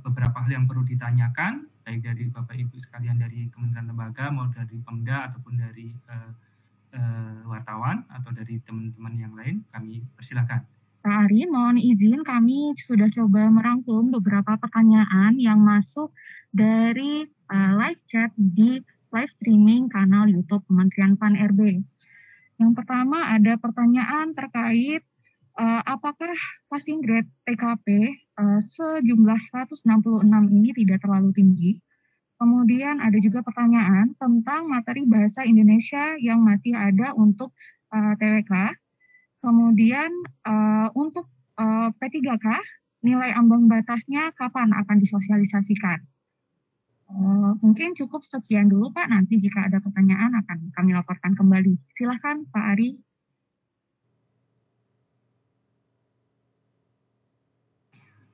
beberapa hal yang perlu ditanyakan, baik dari Bapak Ibu sekalian dari Kementerian Lembaga, mau dari Pemda ataupun dari wartawan atau dari teman-teman yang lain, kami persilahkan. Pak Ari, mohon izin kami sudah coba merangkum beberapa pertanyaan yang masuk dari live chat di live streaming kanal YouTube Kementerian Pan-RB. Yang pertama ada pertanyaan terkait apakah passing grade TKP sejumlah 166 ini tidak terlalu tinggi. Kemudian ada juga pertanyaan tentang materi bahasa Indonesia yang masih ada untuk TWK. Kemudian untuk P3K, nilai ambang batasnya kapan akan disosialisasikan? Mungkin cukup sekian dulu Pak, nanti jika ada pertanyaan akan kami laporkan kembali. Silahkan Pak Ari.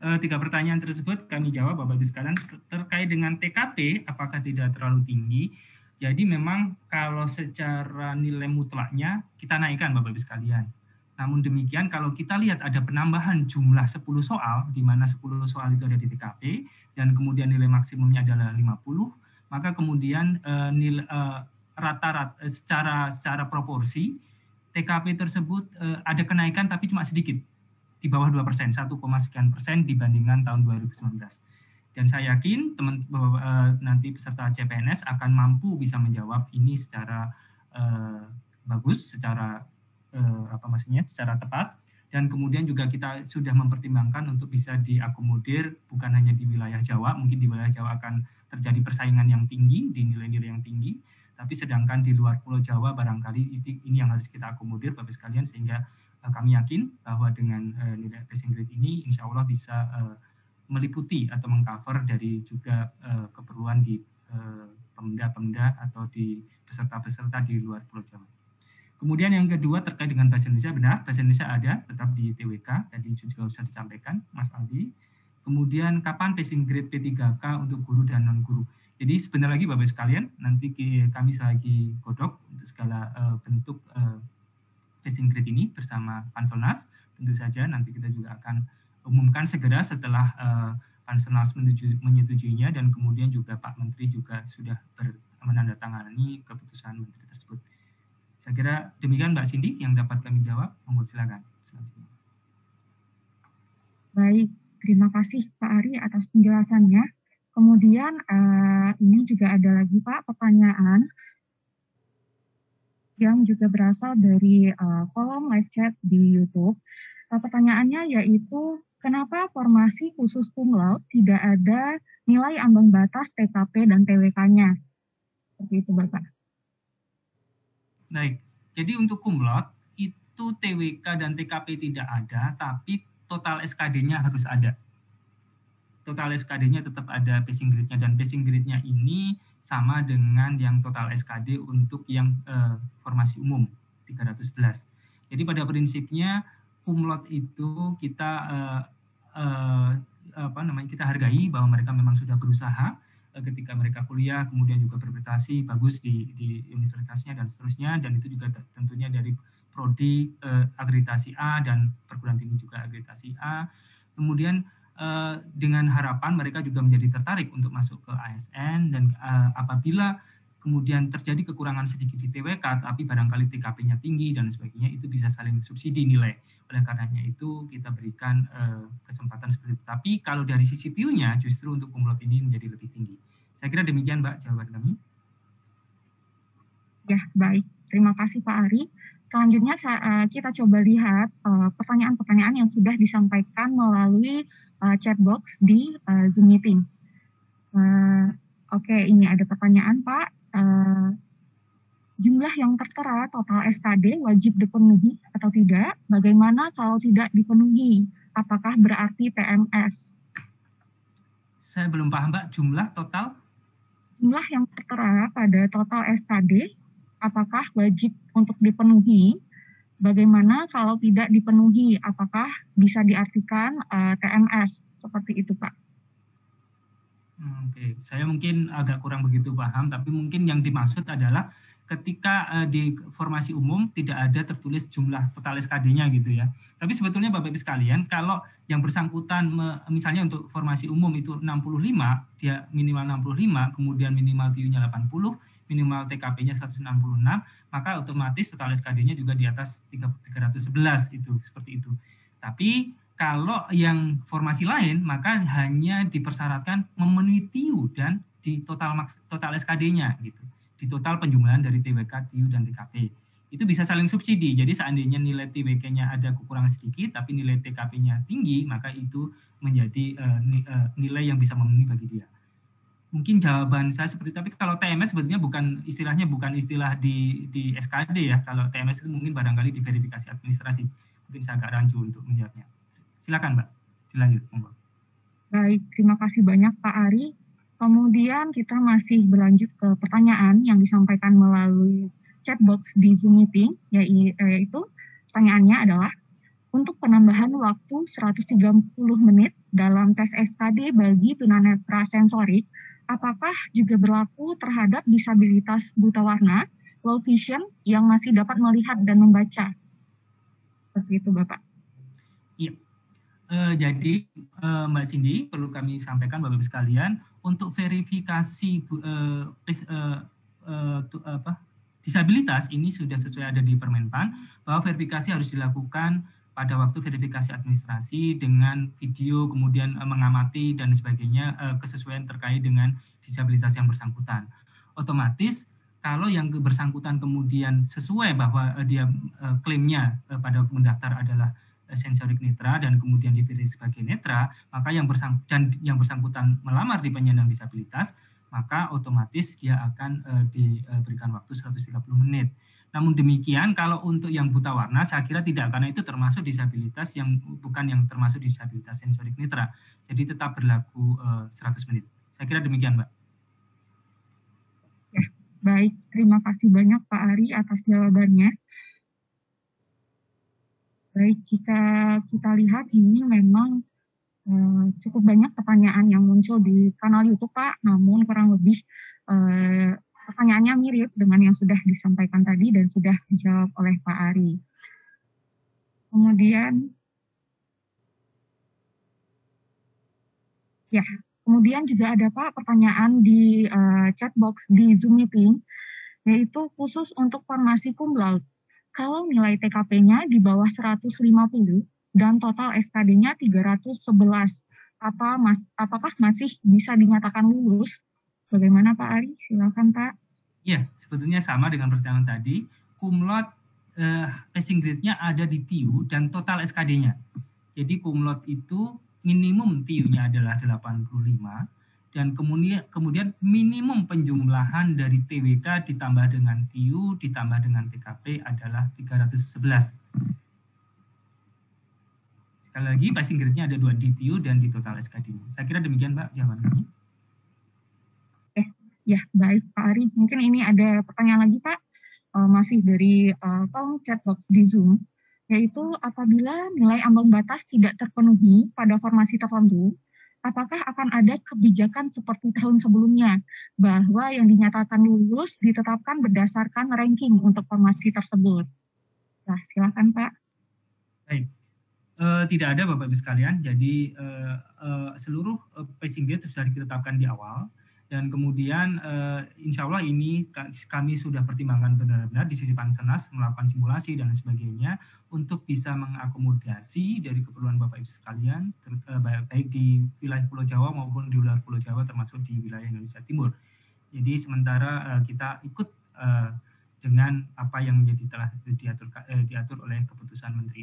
Tiga pertanyaan tersebut kami jawab Bapak Ibu sekalian. Terkait dengan TKP apakah tidak terlalu tinggi. Jadi memang kalau secara nilai mutlaknya kita naikkan Bapak Ibu sekalian. Namun demikian kalau kita lihat ada penambahan jumlah 10 soal, di mana 10 soal itu ada di TKP dan kemudian nilai maksimumnya adalah 50, maka kemudian nilai rata-rata secara proporsi TKP tersebut ada kenaikan tapi cuma sedikit, di bawah 2%, 1,sekian% dibandingkan tahun 2019. Dan saya yakin nanti peserta CPNS akan mampu bisa menjawab ini secara bagus, secara secara tepat. Dan kemudian juga kita sudah mempertimbangkan untuk bisa diakomodir bukan hanya di wilayah Jawa, mungkin di wilayah Jawa akan terjadi persaingan yang tinggi, di nilai-nilai yang tinggi, tapi sedangkan di luar Pulau Jawa barangkali ini yang harus kita akomodir Bapak sekalian, sehingga kami yakin bahwa dengan nilai passing grade ini insya Allah bisa meliputi atau mengcover dari juga keperluan di pemda-pemda atau di peserta-peserta di luar Pulau Jawa. Kemudian yang kedua terkait dengan bahasa Indonesia, benar bahasa Indonesia ada tetap di TWK, tadi juga sudah disampaikan Mas Aldi. Kemudian kapan passing grade P3K untuk guru dan non-guru. Jadi sebentar lagi Bapak sekalian, nanti kami lagi godok untuk segala bentuk passing grade ini bersama Panselnas. Tentu saja nanti kita juga akan umumkan segera setelah Panselnas menyetujuinya dan kemudian juga Pak Menteri juga sudah menandatangani keputusan Menteri tersebut. Saya kira demikian Mbak Cindy yang dapat kami jawab. Monggo silakan. Baik, terima kasih Pak Ari atas penjelasannya. Kemudian ini juga ada lagi Pak pertanyaan yang juga berasal dari kolom live chat di YouTube. Pertanyaannya yaitu, kenapa formasi khusus cum laude tidak ada nilai ambang batas TKP dan TWK-nya? Seperti itu Bapak. Baik, jadi untuk cum laude itu TWK dan TKP tidak ada, tapi total SKD-nya harus ada. Total SKD-nya tetap ada passing grade-nya, dan passing grade-nya ini sama dengan yang total SKD untuk yang formasi umum 311. Jadi pada prinsipnya cum laude itu kita kita hargai bahwa mereka memang sudah berusaha ketika mereka kuliah, kemudian juga berprestasi bagus di universitasnya dan seterusnya, dan itu juga tentunya dari prodi akreditasi A dan perguruan tinggi juga akreditasi A. Kemudian dengan harapan mereka juga menjadi tertarik untuk masuk ke ASN, dan apabila kemudian terjadi kekurangan sedikit di TWK tapi barangkali TKP-nya tinggi dan sebagainya, itu bisa saling subsidi nilai. Oleh karenanya itu kita berikan kesempatan seperti itu. Tapi kalau dari sisi TU-nya justru untuk cum laude ini menjadi lebih tinggi. Saya kira demikian Mbak jawaban kami. Ya, baik. Terima kasih Pak Ari. Selanjutnya kita coba lihat pertanyaan-pertanyaan yang sudah disampaikan melalui chat box di Zoom meeting. Oke, ini ada pertanyaan Pak. Jumlah yang tertera total SKD wajib dipenuhi atau tidak? Bagaimana kalau tidak dipenuhi? Apakah berarti TMS? Saya belum paham Mbak, jumlah total? Jumlah yang tertera pada total SKD, apakah wajib untuk dipenuhi? Bagaimana kalau tidak dipenuhi? Apakah bisa diartikan TMS? Seperti itu Pak. Oke, saya mungkin agak kurang begitu paham, tapi mungkin yang dimaksud adalah ketika di formasi umum tidak ada tertulis jumlah total SKD-nya gitu ya. Tapi sebetulnya Bapak Ibu sekalian, kalau yang bersangkutan misalnya untuk formasi umum itu 65, dia minimal 65, kemudian minimal TIU-nya 80, minimal TKP-nya 166, maka otomatis total SKD-nya juga di atas 311 itu, seperti itu. Tapi kalau yang formasi lain, maka hanya dipersyaratkan memenuhi TIU dan di total SKD-nya gitu. Di total penjumlahan dari TWK, TIU, dan TKP. Itu bisa saling subsidi. Jadi seandainya nilai TWK-nya ada kekurangan sedikit, tapi nilai TKP-nya tinggi, maka itu menjadi nilai yang bisa memenuhi bagi dia. Mungkin jawaban saya seperti itu. Tapi kalau TMS sebetulnya bukan istilah di SKD ya. Kalau TMS itu mungkin barangkali di verifikasi administrasi. Mungkin saya agak rancu untuk menjawabnya. Silakan Mbak, dilanjut. Baik, terima kasih banyak Pak Ari. Kemudian kita masih berlanjut ke pertanyaan yang disampaikan melalui chat box di Zoom Meeting, yaitu pertanyaannya adalah, untuk penambahan waktu 130 menit dalam tes SKD bagi tunanetra sensorik, apakah juga berlaku terhadap disabilitas buta warna, low vision, yang masih dapat melihat dan membaca? Seperti itu, Bapak. Iya. Jadi Mbak Cindy, perlu kami sampaikan Bapak Ibu sekalian, untuk verifikasi disabilitas ini sudah sesuai ada di Permenpan, bahwa verifikasi harus dilakukan pada waktu verifikasi administrasi dengan video, kemudian mengamati dan sebagainya, kesesuaian terkait dengan disabilitas yang bersangkutan. Otomatis kalau yang bersangkutan kemudian sesuai bahwa dia klaimnya pada mendaftar adalah sensorik netra dan kemudian dipilih sebagai netra, maka yang bersangkutan melamar di penyandang disabilitas, maka otomatis dia akan diberikan waktu 130 menit. Namun demikian, kalau untuk yang buta warna, saya kira tidak, karena itu termasuk disabilitas yang bukan yang termasuk disabilitas sensorik netra. Jadi tetap berlaku 100 menit. Saya kira demikian, Mbak. Ya, baik, terima kasih banyak Pak Ari atas jawabannya. Baik, jika kita lihat ini memang cukup banyak pertanyaan yang muncul di kanal YouTube Pak, namun kurang lebih pertanyaannya mirip dengan yang sudah disampaikan tadi dan sudah dijawab oleh Pak Ari. Kemudian juga ada Pak pertanyaan di chat box di Zoom Meeting, yaitu khusus untuk formasi cum laude. Kalau nilai TKP-nya di bawah 150 dan total SKD-nya 311, apakah masih bisa dinyatakan lulus? Bagaimana Pak Ari? Silakan Pak. Iya, sebetulnya sama dengan pertanyaan tadi. Cum laude passing grade-nya ada di TIU dan total SKD-nya. Jadi cum laude itu minimum TIU-nya adalah 85, dan kemudian minimum penjumlahan dari TWK ditambah dengan TIU ditambah dengan TKP adalah 311. Sekali lagi, passing grade-nya ada 2 di TIU dan di total SKD-nya. Saya kira demikian, Mbak, jawaban kami. Ya, baik Pak Ari. Mungkin ini ada pertanyaan lagi, Pak. Masih dari kolom chat box di Zoom, yaitu apabila nilai ambang batas tidak terpenuhi pada formasi tertentu, apakah akan ada kebijakan seperti tahun sebelumnya, bahwa yang dinyatakan lulus ditetapkan berdasarkan ranking untuk formasi tersebut? Nah, silakan Pak. Baik. Tidak ada Bapak Ibu sekalian, jadi seluruh passing grade sudah ditetapkan di awal, dan kemudian insya Allah ini kami sudah pertimbangkan benar-benar di sisi Pansenas, melakukan simulasi dan sebagainya untuk bisa mengakomodasi dari keperluan Bapak Ibu sekalian, baik di wilayah Pulau Jawa maupun di luar Pulau Jawa, termasuk di wilayah Indonesia Timur. Jadi sementara kita ikut dengan apa yang telah diatur oleh keputusan Menteri